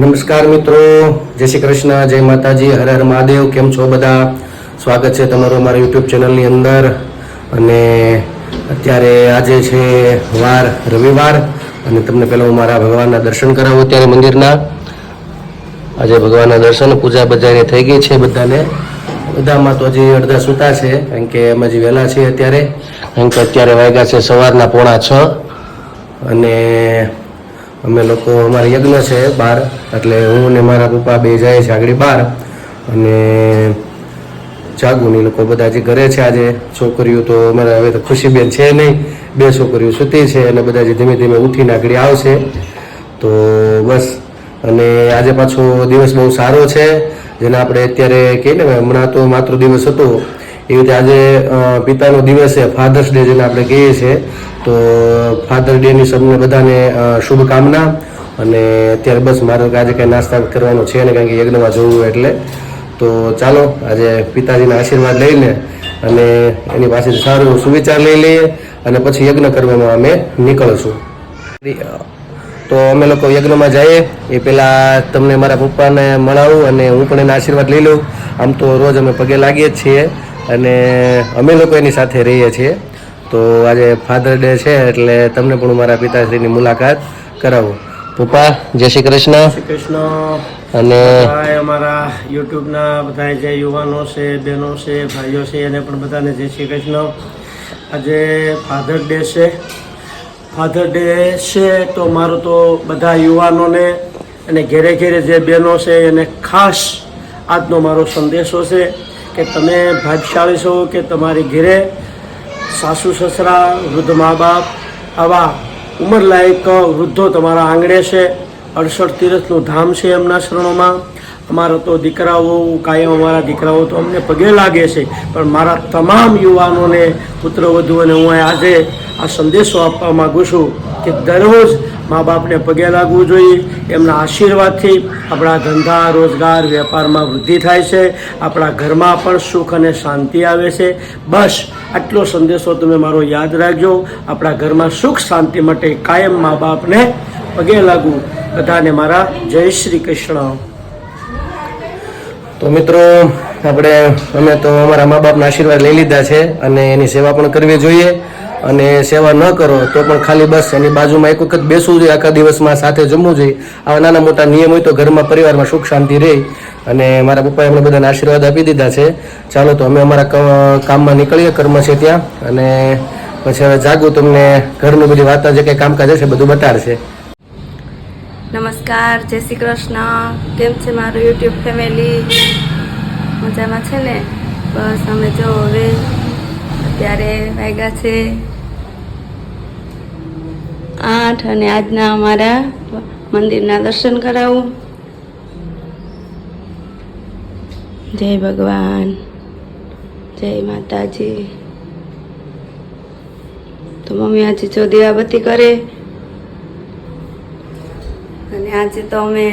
નમસ્કાર મિત્રો, જય શ્રી કૃષ્ણ, જય માતાજી, હર હર મહાદેવ. કેમ છો બધા? સ્વાગત છે તમારું અમારા યુટ્યુબ ચેનલની અંદર. અને અત્યારે આજે છે વાર રવિવાર અને તમને પહેલાં હું મારા ભગવાનના દર્શન કરાવું અત્યારે મંદિરના. આજે ભગવાનના દર્શન પૂજા બધાની થઈ ગઈ છે બધામાં તો હજી અડધા સૂતા છે કારણ કે અમે હજી વહેલા છીએ અત્યારે, કારણ કે અત્યારે વાગ્યા છે સવારના 5:45 અને અમે લોકો અમારા યજ્ઞ છે બહાર, એટલે હું ને મારા પપ્પા બે જાય છે આગળ બહાર અને જાગુની લોકો બધા જે ઘરે છે. આજે છોકરીઓ તો અમારા હવે તો ખુશીબેન છે નહીં, 2 છોકરીઓ સૂતી છે અને બધા જે ધીમે ધીમે ઉઠીને આગળ આવશે. તો બસ, અને આજે પાછો દિવસ બહુ સારો છે જેને આપણે અત્યારે કહીએ ને, હમણાં તો માતૃ દિવસ હતો એવી રીતે આજે પિતાનો દિવસ છે, ફાધર્સ ડે જેને આપણે કહીએ છીએ. તો ફાધર ડેની સૌને બધાને શુભકામના. અને અત્યારે બસ મારે આજે કંઈ નાસ્તા કરવાનો છે ને, કારણ કે યજ્ઞમાં જવું એટલે. તો ચાલો આજે પિતાજીના આશીર્વાદ લઈને અને એની પાસેથી સારું સુવિચાર લઈ લઈએ અને પછી યજ્ઞ કરવામાં અમે નીકળશું. તો અમે લોકો યજ્ઞમાં જઈએ એ પહેલાં તમને મારા પપ્પાને મળાવું અને હું પણ એના આશીર્વાદ લઈ લઉં. આમ તો રોજ અમે પગે લાગીએ જ છીએ અને અમે લોકો એની સાથે રહીએ છીએ. તો આજે ફાધર ડે છે એટલે તમને પણ મારા પિતાશ્રીની મુલાકાત કરાવું. પપ્પા, જય શ્રી કૃષ્ણ. શ્રી કૃષ્ણ. અને અમારા યુટ્યુબના બધા જે યુવાનો છે, બહેનો છે, ભાઈઓ છે, એને પણ બધાને જય શ્રી કૃષ્ણ. આજે ફાધર ડે છે. ફાધર ડે છે તો મારું તો બધા યુવાનોને અને ઘેરે ઘેરે જે બહેનો છે એને ખાસ આજનો મારો સંદેશો છે કે તમે ભાગ્યશાળી છો કે તમારી ઘેરે સાસુ સસરા, વૃદ્ધ મા બાપ, આવા ઉંમરલાયક વૃદ્ધો તમારા આંગણે છે. 68 તીર્થનું ધામ છે એમના શરણોમાં. અમારા તો દીકરાઓ, કાયમ અમારા દીકરાઓ તો અમને પગે લાગે છે, પણ મારા તમામ યુવાનોને, પુત્રવધુઓને હું આજે આ સંદેશો આપવા માગું છું કે દરરોજ મા બાપને પગે લાગવું જોઈએ. એમના આશીર્વાદથી આપણા ધંધા, રોજગાર, વેપારમાં વૃદ્ધિ થાય છે, આપણા ઘરમાં પણ સુખ અને શાંતિ આવે છે. બસ આટલો સંદેશો તમે મારો યાદ રાખજો. આપણા ઘરમાં સુખ શાંતિ માટે કાયમ મા બાપને પગે લાગવું. બધાને મારા જય શ્રી કૃષ્ણ. તો મિત્રો, અમે તો અમારા મા બાપના આશીર્વાદ લઈ લીધા છે અને એની સેવા પણ કરવી જોઈએ. અને સેવા ન કરો તો પણ ખાલી બસ એની બાજુમાં એક વખત બેસવું જોઈએ, આખા દિવસમાં સાથે જમવું જોઈએ. આવા નાના મોટા નિયમ હોય તો ઘરમાં, પરિવારમાં સુખ શાંતિ રહે. અને મારા પપ્પાએ અમને બધાને આશીર્વાદ આપી દીધા છે. ચાલો તો અમે અમારા કામમાં નીકળીએ, કર્મ છે ત્યાં. અને પછી હવે જાગું તમને ઘરનું બધી વાત, જે કંઈ કામકાજ હશે બધું બતાડશે. નમસ્કાર, જય શ્રી કૃષ્ણ. કેમ છે મારું યુટ્યુબ ફેમિલી? મજામાં છે ને? બસ અમે જો હવે અત્યારે વાગ્યા છે 8 અને આજના અમારા મંદિરના દર્શન કરાવું. જય ભગવાન, જય માતાજી. તો મમ્મી આજે જો દીવાબત્તી કરે અને આજે તો અમે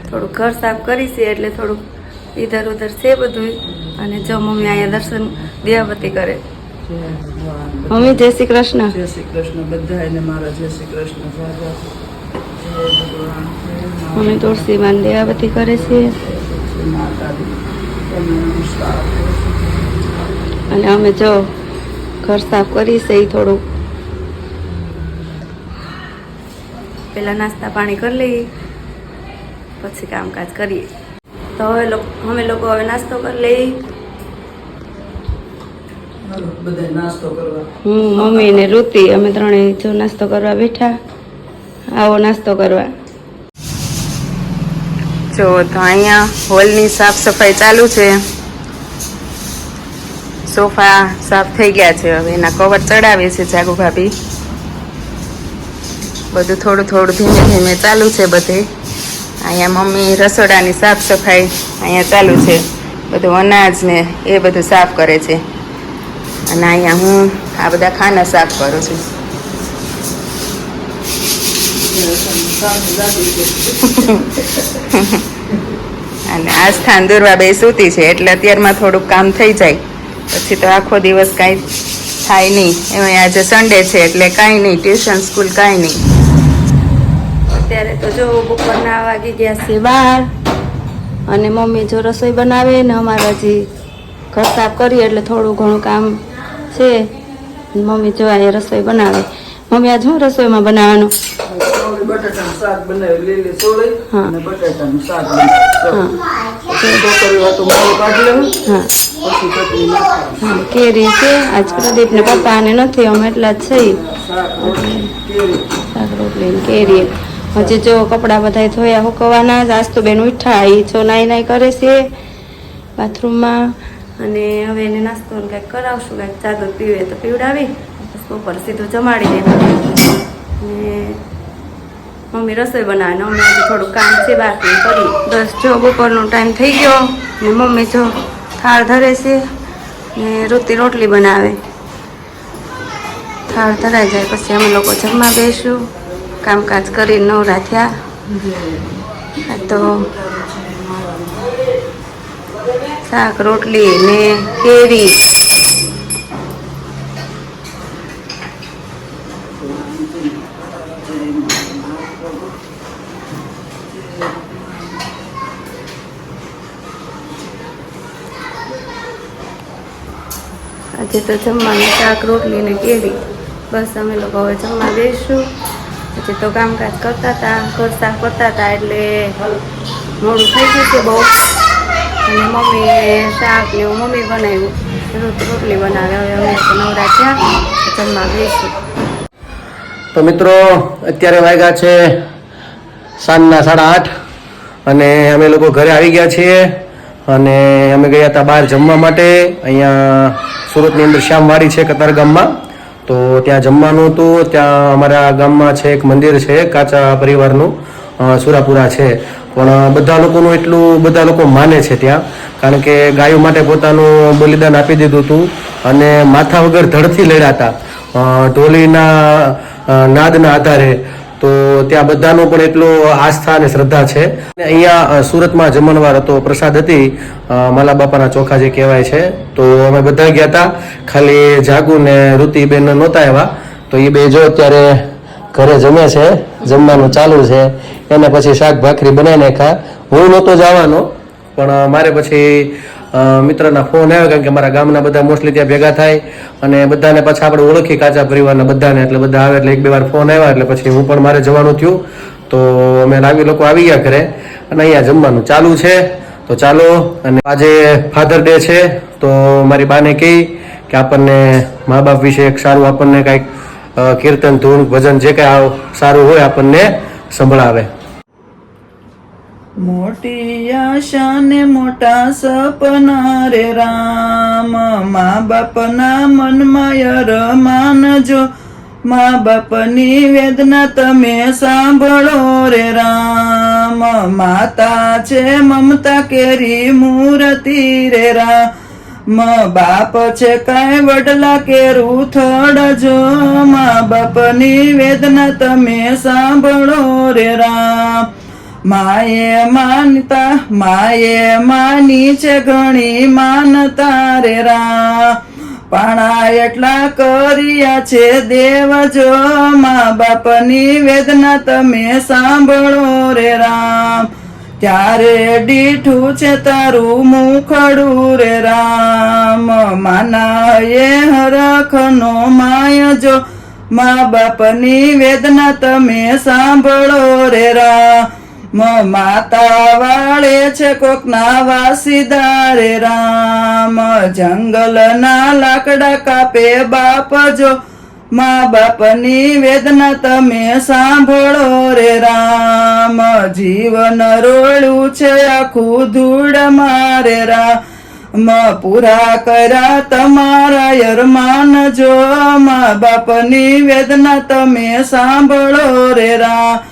થોડું ઘર સાફ કરીશું એટલે થોડુંક ઇધર ઉધર છે બધું. અને જો મમ્મી અહીંયા દર્શન દીવાબત્તી કરે. મમ્મી જય શ્રી કૃષ્ણ. જય શ્રી કૃષ્ણ. બધાને મારા જય શ્રી કૃષ્ણ. મમ્મી તુલસીમાં દીવાબત્તી કરે છે અને અમે જો ઘર સાફ કરીશે એ થોડુંક પેલા નાસ્તા પાણી કરી લઈએ પછી કામકાજ કરીએ. તો હવે અમે લોકો હવે નાસ્તો કરી લઈએ. બધા નાસ્તો કરવા. હું, મમ્મી ને ઋતિ અમે ત્રણેય જો નાસ્તો કરવા બેઠા. આવો નાસ્તો કરવા. જો તો અહીંયા હોલની સાફ સફાઈ ચાલુ છે. સોફા સાફ થઈ ગયા છે, હવે એના કવર ચડાવે છે જાગુ ભાભી. બધું થોડું થોડું ધીમે ધીમે ચાલુ છે બધે. અહીંયા મમ્મી રસોડાની સાફ સફાઈ અહીંયા ચાલુ છે. બધું અનાજ ને એ બધું સાફ કરે છે. અને અહીંયા હું આ બધા ખાના સાફ કરું છું. અને આ સ્થાન દોરવા બે સૂતી છે એટલે અત્યારમાં થોડુંક કામ થઈ જાય, પછી તો આખો દિવસ કાંઈ થાય નહીં. એમાં આજે સન્ડે છે એટલે કાંઈ નહીં, ટ્યુશન સ્કૂલ કાંઈ નહીં. અત્યારે તો જો બપોરના વાગી ગયા છે 12 અને મમ્મી જો રસોઈ બનાવે ને અમારે હજી ઘર સાફ કરીએ એટલે થોડું ઘણું કામ છે. મમ્મી જો અહીંયા રસોઈ બનાવે. મમ્મી આજ શું રસોઈમાં બનાવવાનું? સોળી બટાટાનું શાક બનાવ્યું, લીલી સોળી હા. અને બટાટાનું શાક બનાવ્યું. છોકરીઓ હતું મોડું કાઢી લેવું, હા પછી ચટણી નાખવાની. હા કેરી છે. આજ પ્રદીપને પપ્પાને નથી, અમે એટલા જ છીએ. શાક, રોટલી, કેરી. શાક રોટલી ને કેરી. હજી જો કપડાં બધા ધોયા હુકવવાના. આજ તો બેન ઉઠા એ છો નાઈ કરે છે બાથરૂમમાં. અને હવે એને નાસ્તો ને કંઈક કરાવશું, કંઈક ચાદર પીવે તો પીવડાવી પછી ઉપર સીધું જમાડી દેવાનું. ને મમ્મી રસોઈ બનાવે ને અમે હજી થોડું કામ છે બાકી કરી. બસ જો બપોરનો ટાઈમ થઈ ગયો ને મમ્મી જો થાળ ધરે છે ને રોટલી બનાવે. થાળ ધરાઈ જાય પછી અમે લોકો જમવા બેસું. કામકાજ કરીને નવરા થયા. આ તો શાક રોટલી ને કેરી. આજે તો જમવાનું શાક રોટલી ને કેરી. બસ અમે લોકો હવે જમવા બેસું. પછી તો કામકાજ કરતા હતા, ઘર સાફ કરતા હતા એટલે મોડું થઈ ગયું છે બહુ. અને મમ્મીએ શાક ને એવું મમ્મી બનાવ્યું, રોટલી બનાવે. હવે અમે તો નવરા થયા જમવા બેસું. તો મિત્રો અત્યારે વાગ્યા છે સાંજના 8:30 અને અમે લોકો ઘરે આવી ગયા છીએ. અને અમે ગયા હતા બહાર જમવા માટે. અહીંયા સુરતની અંદર શ્યામવાડી છે કતારગામમાં, તો ત્યાં જમવાનું હતું. ત્યાં અમારા ગામમાં છે એક મંદિર છે કાચા પરિવારનું, સુરાપુરા છે. પણ બધા લોકો માને છે ત્યાં, કારણ કે ગાયો માટે પોતાનું બલિદાન આપી દીધું હતું અને માથા વગર ધડથી લડ્યા હતા ઢોલીના નાદના આધારે. તો ત્યાં બધાનો પણ એટલો આસ્થા અને શ્રદ્ધા છે. અહીંયા સુરતમાં જમણવાર હતો, પ્રસાદ હતી માલા બાપાના ચોખા જે કહેવાય છે. તો અમે બધા ગયા હતા, ખાલી જાગુ ને ઋતિબેન નહોતા આવ્યા. તો એ બે જો અત્યારે ઘરે જમે છે, જમવાનું ચાલુ છે. એને પછી શાક ભાખરી બનાવી નાખ્યા. હું નહોતો જવાનો, પણ મારે પછી મિત્રના ફોન આવ્યો, કારણ કે મારા ગામના બધા મોસ્ટલી ત્યાં ભેગા થાય અને બધાને પાછા આપણે ઓળખી કાચા પરિવારના બધાને, એટલે બધા આવે એટલે 1-2 વાર ફોન આવ્યા એટલે પછી હું પણ મારે જવાનું થયું. તો અમે લોકો આવી ગયા ઘરે અને અહીંયા જમવાનું ચાલુ છે. તો ચાલો. અને આજે ફાધર ડે છે, તો મારી બાને કહી કે આપણને મા બાપ વિશે એક સારું આપણને કાંઈક કીર્તન ધૂન ભજન જે કાંઈ સારું હોય આપણને સંભળાવે. મોટી આશા ને મોટા સપના રે રામ, મા બાપના મનમાં અરમાનજો, મા બાપની વેદના તમે સાંભળો રે રામ. માતા છે મમતા કેરી મૂર્તિ રે રામ, બાપ છે કાંઈ વડલા કેરું થડજો, મા બાપની વેદના તમે સાંભળો રે રામ. માએ માની છે ઘણી માનતા રે રામ, પાણા એટલા કર્યા છે દેવજો, મા બાપની વેદના તમે સાંભળો રે રામ. ત્યારે દીઠું છે તારું મુખડું રે રામ, માના એ હરખનો માયજો, મા બાપની વેદના તમે સાંભળો રે રામ. માતા વાળે છે કોકના વાસીદાર રે રામ, જંગલના લાકડા કાપે બાપ જો, મા બાપની વેદના તમે સાંભળો રે રામ. જીવન રોળું છે આખું ધૂળ મારે રામ, પૂરા કર્યા તમારા અરમાન જો, મા બાપની વેદના તમે સાંભળો રે રામ.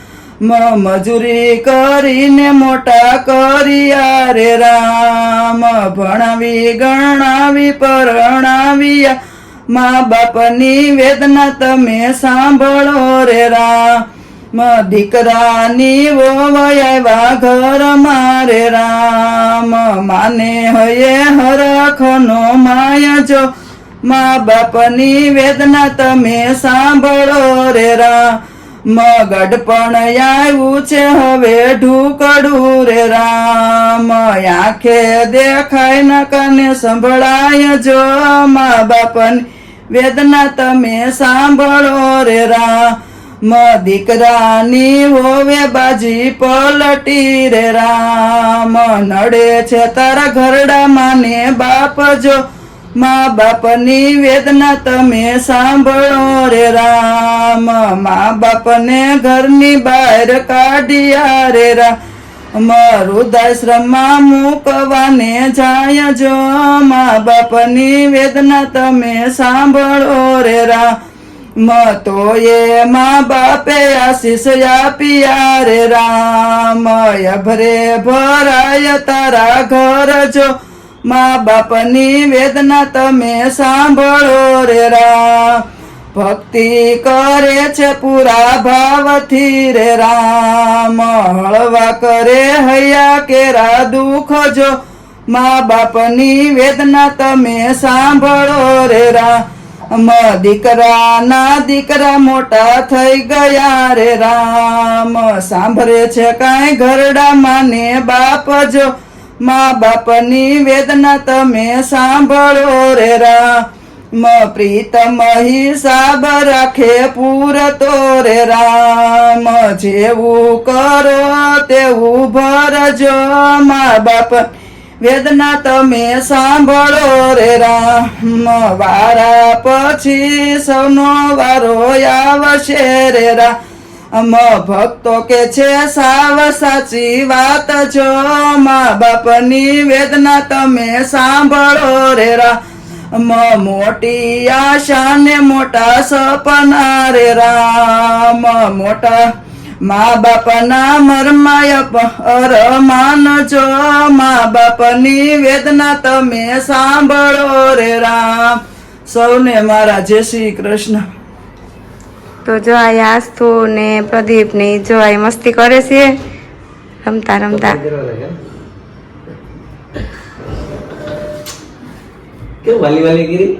મજૂરી કરીને મોટા કર્યા રે રામ, ભણાવી ગણાવી પરણાવ્યા, મા બાપની વેદના તમે સાંભળો રે રામ. દીકરાની વોવાયા ઘર મારે રામ, માને હયે હરખનો માયજો, મા બાપની વેદના તમે સાંભળો રે રામ. મગડ પણ આવ્યું છે હવે ઢુકડું રે રામ આંખે દેખાય ન કાને સંભળાય જો મા બાપની વેદના તમે સાંભળો રે રામ દીકરાની હોવે બાજી પલટી રે રામ નડે છે તારા ઘરડામાં ને બાપ જો મા બાપની વેદના તમે સાંભળો રે રામ મા બાપને ઘરની બહાર કાઢ્યા રે રામ વૃદ્ધાશ્રમમાં મૂકવાને જાય જો મા બાપની વેદના તમે સાંભળો રે રામ તો એ મા બાપે આશીષ આપ્યા રે રામ અભરે ભરાય તારા ઘર જો મા બાપની વેદના તમે સાંભળો રે રામ ભક્તિ કરે છે પૂરા ભાવથી રે રામ હળવા કરે હૈયા કેરા દુઃખ જો મા બાપની વેદના તમે સાંભળો રે રામ દીકરાના દીકરા મોટા થઈ ગયા રે રામ સાંભળે છે કાંઈ ઘરડામાં ને બાપ જો મા બાપની વેદના તમે સાંભળો રે રામ પ્રીતમ હિસાબ રાખે પૂરતો રે રામ જેવું કરો તેવું ભરજો મા બાપ વેદના તમે સાંભળો રે રામ વારા પછી સૌનો વારો આવશે રે રામ ભક્તો કે છે સાવ સાચી વાત જો મા બાપની વેદના તમે સાંભળો રે રામ મોટી આશા ને મોટા સપના રે રામ મોટા મા બાપના મરમાય અરમાન જો મા બાપની વેદના તમે સાંભળો રે રામ સૌને મારા જય શ્રી કૃષ્ણ. તો જો આ આસ્થુ ને પ્રદીપ ને જો આ મસ્તી કરે છે રમતા રમતા. કેમ વાલી વાલી ગીરી?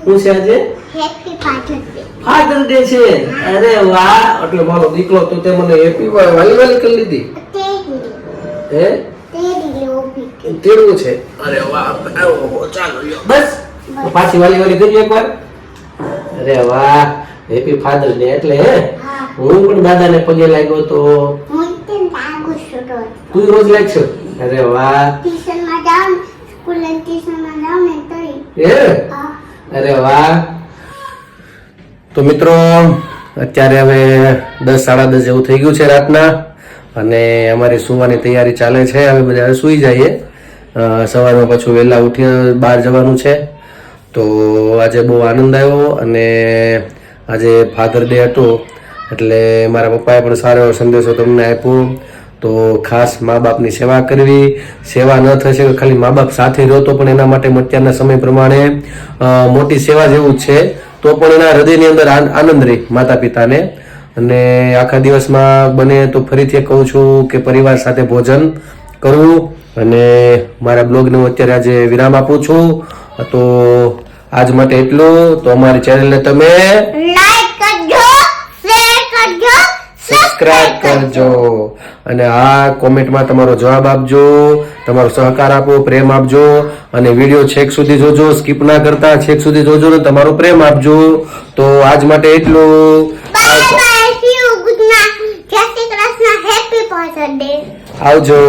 શું છે આજે? ફાધર ડે છે. અરે વાહ, એટલે મારો દીકરો તો તે મને હેપી વાલી વાલી કરી લીધી. હે તેડવું છે. અરે વાહ, ચાલો બસ પાછી વાલી વાલી કરીએ એકવાર. અરે વાહ, હેપી ફાધર ડે. એટલે હે હું પણ દાદાને પગે લાગ્યો તો. તું રોજ લાગશો? અરે વાહ. અરે વાહ. તો મિત્રો અત્યારે હવે 10 સાડા 10 જેવું થઈ ગયું છે રાતના અને અમારી સુવાની તૈયારી ચાલે છે. હવે બધા સુઈ જઈએ. સવારમાં પાછું વહેલા ઉઠી બહાર જવાનું છે. તો આજે બહુ આનંદ આવ્યો અને આજે ફાધર ડે હતો એટલે મારા પપ્પાએ પણ સારો એવો સંદેશો તમને આપ્યો. તો ખાસ મા બાપની સેવા કરવી. સેવા ન થશે કે ખાલી મા બાપ સાથે રહો તો પણ એના માટે અત્યારના સમય પ્રમાણે મોટી સેવા જેવું છે. તો પણ એના હૃદયની અંદર આનંદ રહે માતા પિતાને. અને આખા દિવસમાં બને તો ફરીથી કહું છું કે પરિવાર સાથે ભોજન કરવું. અને મારા બ્લોગને હું અત્યારે આજે વિરામ આપું છું. તો આજ માટે એટલું. તો અમારી ચેનલને તમે લાઈક કરજો, શેર કરજો, સબસ્ક્રાઇબ કરજો અને આ કોમેન્ટમાં તમારો જવાબ આપજો, તમારો સહકાર આપો, પ્રેમ આપજો અને વિડીયો છેક સુધી જોજો, સ્કીપ ના કરતા છેક સુધી જોજો ને તમારો પ્રેમ આપજો. તો આજ માટે એટલું. Bye bye, see you, good night, Jai Shri Krishna, happy father day. આવજો.